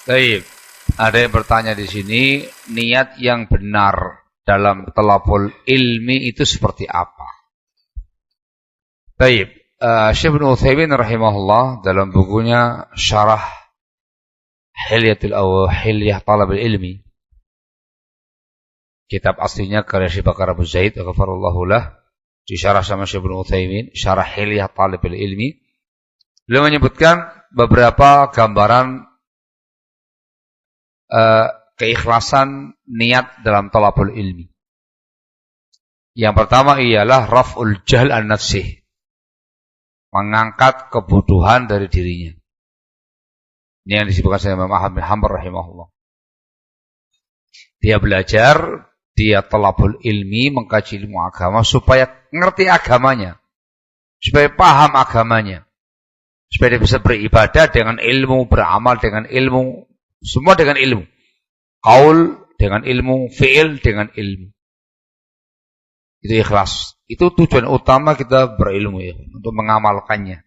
Baik, ada yang bertanya di sini, niat yang benar dalam talabul ilmi itu seperti apa? Baik, Syekh Ibnu Utsaimin rahimahullah dalam bukunya Syarah Hilyah Talabul Ilmi, kitab aslinya karya Syekh Bakar Abu Zaid ghafarallahu lah, disyarah sama Syekh Ibnu Utsaimin, Syarah Hilyah Talabul Ilmi. Beliau menyebutkan beberapa gambaran keikhlasan niat dalam talabul ilmi. Yang pertama ialah raf'ul jahl an nafsih, mengangkat kebutuhan dari dirinya. Ini yang disebutkan oleh Imam Ahmad bin Hanbal rahimahullah. Dia belajar, dia talabul ilmi, mengkaji ilmu agama supaya ngerti agamanya, supaya paham agamanya, supaya dia bisa beribadah dengan ilmu, beramal dengan ilmu, semua dengan ilmu. Qaul dengan ilmu, fi'il dengan ilmu. Itu ikhlas. Itu tujuan utama kita berilmu ya, untuk mengamalkannya.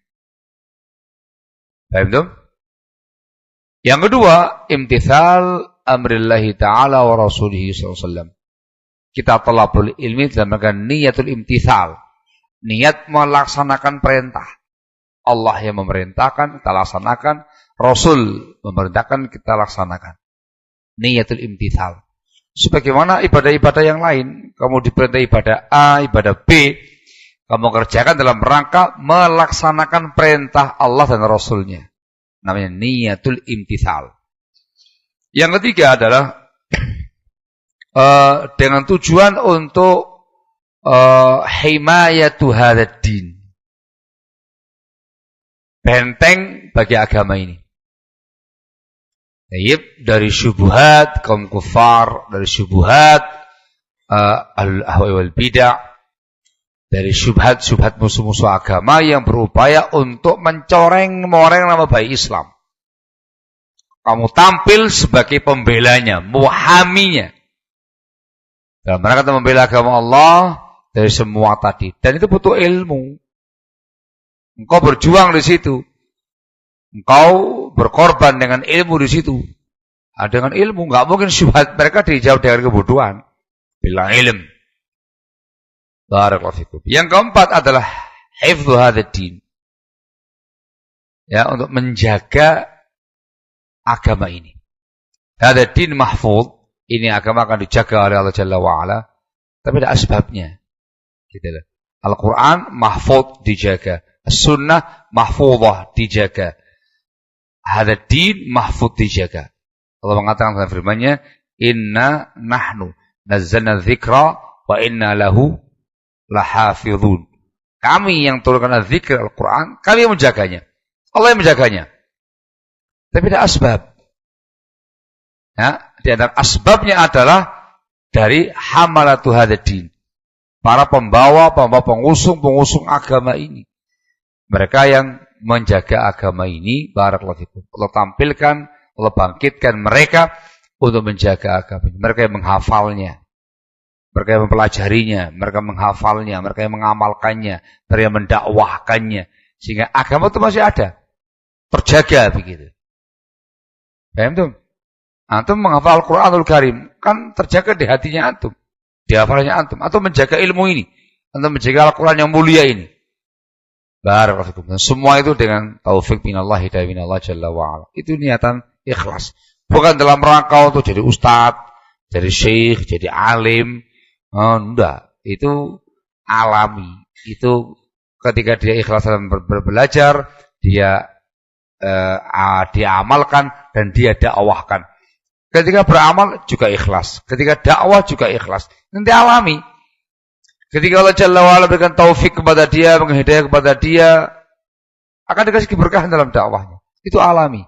Paham tuh? Yang kedua, imtithal amrillahi ta'ala wa rasulihi sallallahu. Kita talabul ilmi dalam rangka niyatul imtithal. Niat melaksanakan perintah. Allah yang memerintahkan, kita laksanakan. Rasul memerintahkan, kita laksanakan. Niyatul imtithal. Sebagaimana ibadah-ibadah yang lain, kamu diperintah ibadah A, ibadah B, kamu kerjakan dalam rangka melaksanakan perintah Allah dan Rasulnya. Namanya niyatul imtithal. Yang ketiga adalah dengan tujuan untuk himayatu hadzal din. Benteng bagi agama ini. Dari syubhat kaum kufar, dari syubhat al-ahwa wal bid'ah, dari syubhat musuh-musuh agama yang berupaya untuk mencoreng-moreng nama baik Islam. Kamu tampil sebagai pembelanya, muhaminya. Dalam rangka membela agama Allah dari semua tadi. Dan itu butuh ilmu. Engkau berjuang di situ. Engkau berkorban dengan ilmu di situ. Dengan ilmu, nggak mungkin syubhat mereka dijawab dengan kebutuhan. Bila ilm. Barakallahu fikum. Yang keempat adalah hifdzu hadzal din. Ya, untuk menjaga agama ini. Hadzal din mahfuz. Ini agama akan dijaga oleh Allah Jalla wa Ala. Tapi ada asbabnya. Gitu loh. Al-Quran mahfuz dijaga. As-sunnah mahfuzah dijaga. Hadzal din mahfuz dijaga. Allah mengatakan dalam firman-Nya, "Inna nahnu nazzalna dzikra wa inna lahu lahafizun." Kami yang turunkan dzikr Al-Qur'an, kami yang menjaganya. Allah yang menjaganya. Tapi ada asbab. Ya, di antara asbabnya adalah dari hamalatu hadzal din. Para pembawa, pengusung agama ini. Mereka yang menjaga agama ini, barakallahu fikum. Allah tampilkan, Allah bangkitkan mereka untuk menjaga agama ini. Mereka yang menghafalnya, mereka yang mempelajarinya, mereka menghafalnya, mereka yang mengamalkannya, mereka yang mendakwahkannya, sehingga agama itu masih ada, terjaga begitu. Paham tuh? Antum menghafal Al-Quranul Karim, kan terjaga di hatinya antum, di hafalannya antum. Antum menjaga ilmu ini, antum menjaga Al-Quran yang mulia ini. Barakallahu fikum. Semua itu dengan taufik minallah, hidayah minallah jalla wa'ala. Itu niatan ikhlas. Bukan dalam rangka untuk jadi ustadz, jadi syekh, jadi alim. Enggak. Itu alami. Itu ketika dia ikhlas dalam belajar, dia amalkan dan dia dakwahkan. Ketika beramal juga ikhlas. Ketika dakwah juga ikhlas. Nanti alami. Ketika Allah Jalla wa'ala berikan taufik kepada dia, menghidayah kepada dia, akan dikasih keberkahan dalam dakwahnya. Itu alami.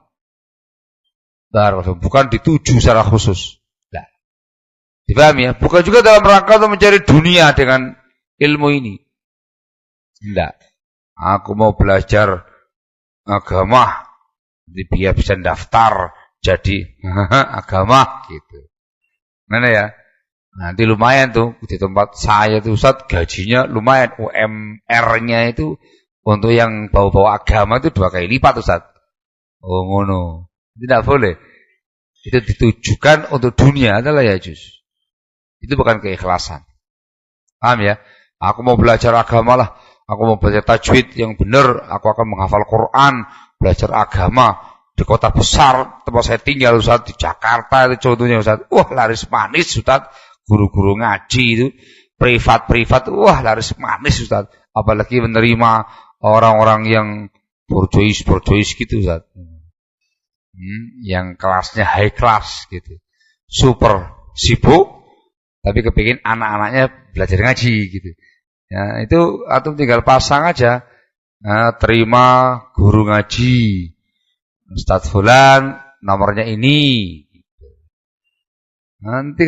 Bukan dituju secara khusus. Nah, dipahami ya? Bukan juga dalam rangka untuk mencari dunia dengan ilmu ini. Tidak. Aku mau belajar agama, biar bisa daftar jadi agama gitu. Mana ya? Nanti lumayan tuh di tempat saya tuh Ustaz, gajinya lumayan, UMR-nya itu untuk yang bawa-bawa agama itu 2 kali lipat Ustaz. Oh ngono. Tidak boleh. itu ditujukan untuk dunia adalah ya juz. Itu bukan keikhlasan. Paham ya? Aku mau belajar agama lah. Aku mau belajar tajwid yang benar. Aku akan menghafal Quran, belajar agama di kota besar tempat saya tinggal Ustaz, di Jakarta itu contohnya Ustaz. Wah, laris manis Ustaz. Guru-guru ngaji itu privat, wah laris manis Ustaz. Apalagi menerima orang-orang yang borjois gitu Ustaz. Yang kelasnya high class gitu. Super sibuk tapi kepingin anak-anaknya belajar ngaji gitu. Ya, itu atau tinggal pasang aja. Nah, terima guru ngaji. Ustaz fulan nomornya ini. Nanti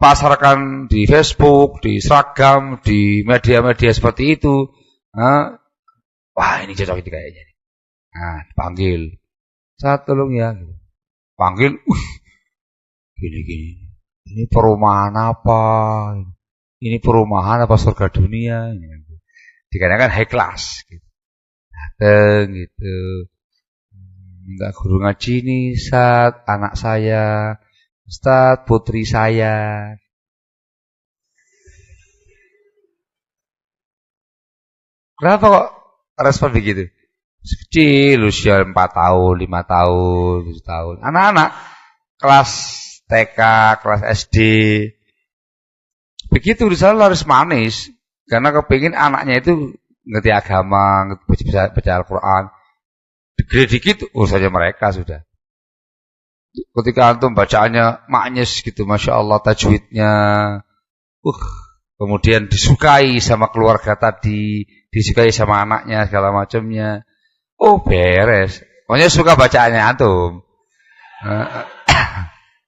pasarkan di Facebook, di Instagram, di media-media seperti itu. Nah, wah ini cocok ini kayaknya. Nah, panggil. Saya tolong ya. Panggil. Gini. Ini perumahan apa? Ini perumahan apa surga dunia? Dikarenakan high class. Gitu. Dateng gitu. Enggak guru ngaji nih, Ustaz, anak saya. Ustaz, putri saya. Kenapa kok respon begitu? Kecil, usia 4 tahun, 5 tahun, 7 tahun. Anak-anak kelas TK, kelas SD. Begitu di sana harus manis. Karena kepingin anaknya itu ngerti agama, ngerti baca Al-Quran. Gede dikit, urusannya mereka sudah. Ketika antum bacaannya maknyes gitu, Masya Allah tajwidnya. Kemudian disukai sama keluarga tadi, disukai sama anaknya, segala macamnya. Oh beres. Pokoknya suka bacaannya antum.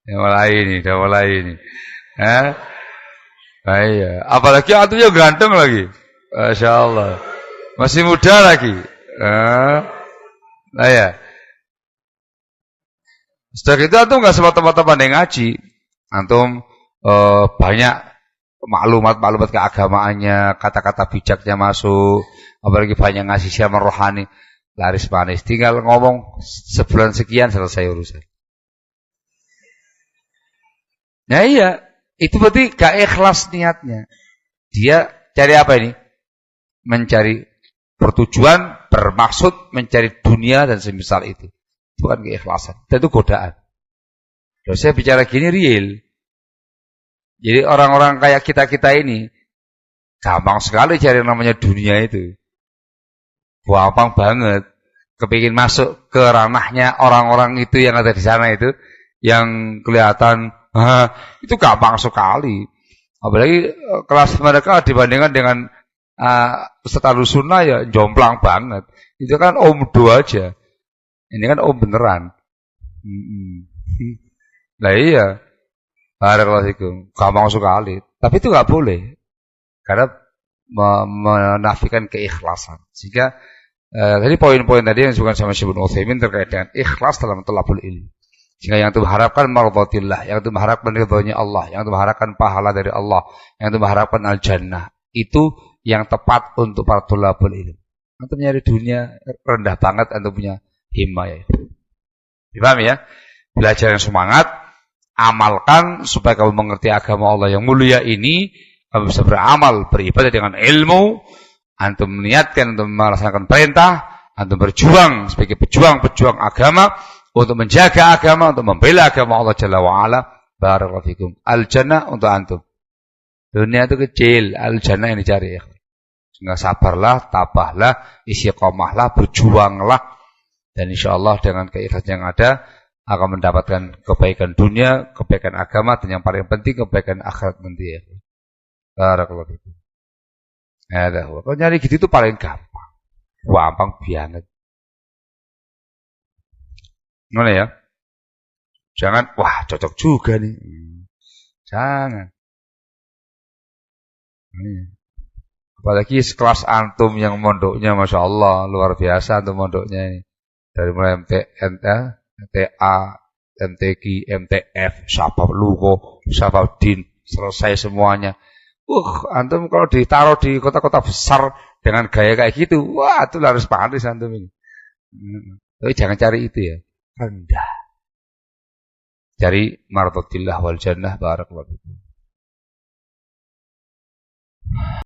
Udah mulai ini. Iya. Apalagi antumnya ganteng lagi. Masya Allah. Masih muda lagi. Nah ya. Setelah itu antum nggak semua teman-teman yang ngaji. Antum banyak maklumat keagamaannya, kata-kata bijaknya masuk. Apalagi banyak ngasih syaman rohani. Laris manis. Tinggal ngomong sebulan sekian selesai urusan. Nah iya, itu berarti gak ikhlas niatnya. Dia cari apa ini? Mencari bertujuan, bermaksud mencari dunia dan semisal itu. Bukan keikhlasan. Dan itu godaan. Kalau saya bicara gini real. Jadi orang-orang kayak kita-kita ini gampang sekali cari namanya dunia itu. Gampang banget. Kepingin masuk ke ranahnya orang-orang itu yang ada di sana itu. Yang kelihatan itu gampang sekali. Apalagi kelas mereka dibandingkan dengan Ustaz Sunnah ya jomplang banget. Itu kan omdo aja. Ini kan om beneran. Nah iya. Barakallahu gampang sekali. Tapi itu nggak boleh. Karena menafikan keikhlasan. Sehingga tadi poin-poin tadi yang disebutkan sama Syekh Ibnu Utsaimin terkait dengan ikhlas dalam thalabul ilmi. Sehingga yang itu mengharapkan mardhatillah, yang itu mengharapkan ridhonya Allah, yang itu mengharapkan pahala dari Allah, yang itu mengharapkan al-jannah. Itu yang tepat untuk para thalabul ilmi. Antum nyari dunia rendah banget antum punya himmah ya. Dipahami ya? Belajar yang semangat, amalkan supaya kamu mengerti agama Allah yang mulia ini, kamu bisa beramal, beribadah dengan ilmu, antum meniatkan untuk melaksanakan perintah, antum berjuang sebagai pejuang agama untuk menjaga agama, untuk membela agama Allah Jalla wa'ala. Barakallahu fikum. Al-jannah untuk antum. Dunia itu kecil, al-jannah yang dicari ya. Sehingga sabarlah, tabahlah, istiqomahlah, berjuanglah. Dan insyaAllah dengan keikhlasan yang ada akan mendapatkan kebaikan dunia, kebaikan agama, dan yang paling penting kebaikan akhirat nanti ya. Barakallahu fikum. Kalau nyari gitu itu paling gampang. Gampang banget. Mana ya? Jangan, wah cocok juga nih. Jangan. Apalagi sekelas antum yang mondoknya Masya Allah, luar biasa antum mondoknya ini. Dari mulai MTA, MTQ, MTF, Syabab Lugo, Syabab Din, selesai semuanya. Antum kalau ditaruh di kota-kota besar dengan gaya kayak gitu, wah itu harus panis antum ini. Tapi jangan cari itu ya. Rendah. Cari mardatillah wal jannah. Barakallahu fikum.